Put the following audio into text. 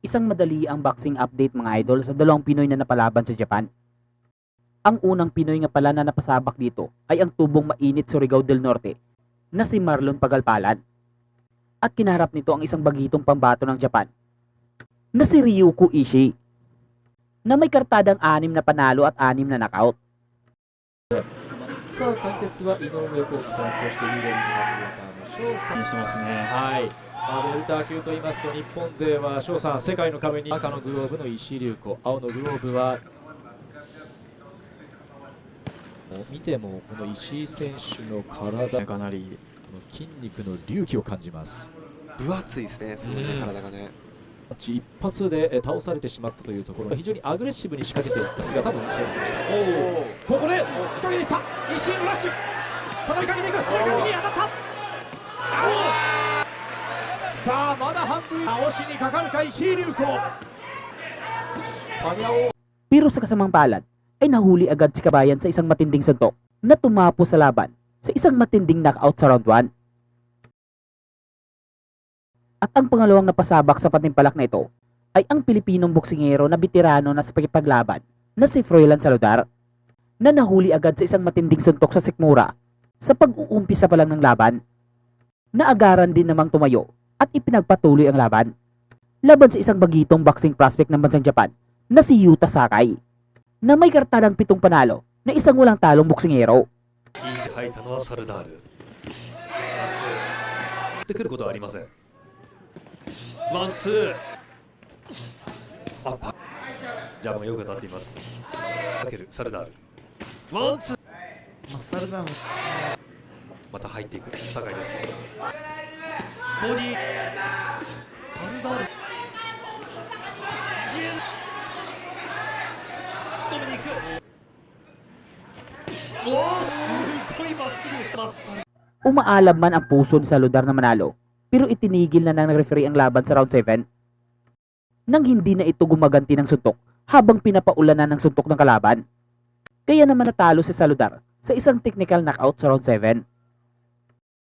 Isang madali ang boxing update mga idol sa dalawang Pinoy na napalaban sa Japan. Ang unang Pinoy nga pala na napasabak dito ay ang tubong mainit Surigao del Norte na si Marlon Pagalpalan. At kinaharap nito ang isang bagitong pambato ng Japan na si Ryuko Ishii na may kartadang 6 na panalo at 6 na knockout. さあ解説は井上幸喜さん、そしてリレーの翔さんにしますね。はい。ウェルター級と言いますと日本勢は翔さん、世界の壁に赤のグローブの石井龍子、青のグローブは見てもこの石井選手の体かなり筋肉の隆起を感じます。分厚いですね、その体がね。一発で倒されてしまったというところ非常にアグレッシブに仕掛けていった姿も見せてきました。ここで仕掛けていった石井のラッシュ、畳みかけていく、右に当たった。さあまだ半分、押しにかかるか石井龍子。 Pero sa kasamang palad ay nahuli agad si Kabayan sa isang matinding suntok na tumapo sa laban sa isang matinding knockout sa round 1. At ang pangalawang napasabak sa patimpalak na ito ay ang Pilipinong boksingero na veterano na sa pagkipaglaban na si Froilan Saludar na nahuli agad sa isang matinding suntok sa sikmura sa pag-uumpisa pa lang ng laban. Naagaran din namang tumayo at ipinagpatuloy ang laban laban sa isang bagitong boxing prospect ng bansang Japan na si Yuta Sakai na may kartadang 7 panalo na isang walang talong boksingero. いい位置入ったのはサルダール。ってくることはありません。ワンツー。あ、パジャブもよく当たっています。かけるサルダール。ワンツー。サルダール。また入っていく酒井です。ボディ。サルダール。仕留めに行く。おお、すごいまっすぐでした。 Umaalab man ang puso ni Saludar na manalo pero itinigil na ng referee ang laban sa round 7 nang hindi na ito gumaganti ng suntok habang pinapaulanan ng suntok ng kalaban. Kaya naman natalo si Saludar sa isang technical knockout sa round 7.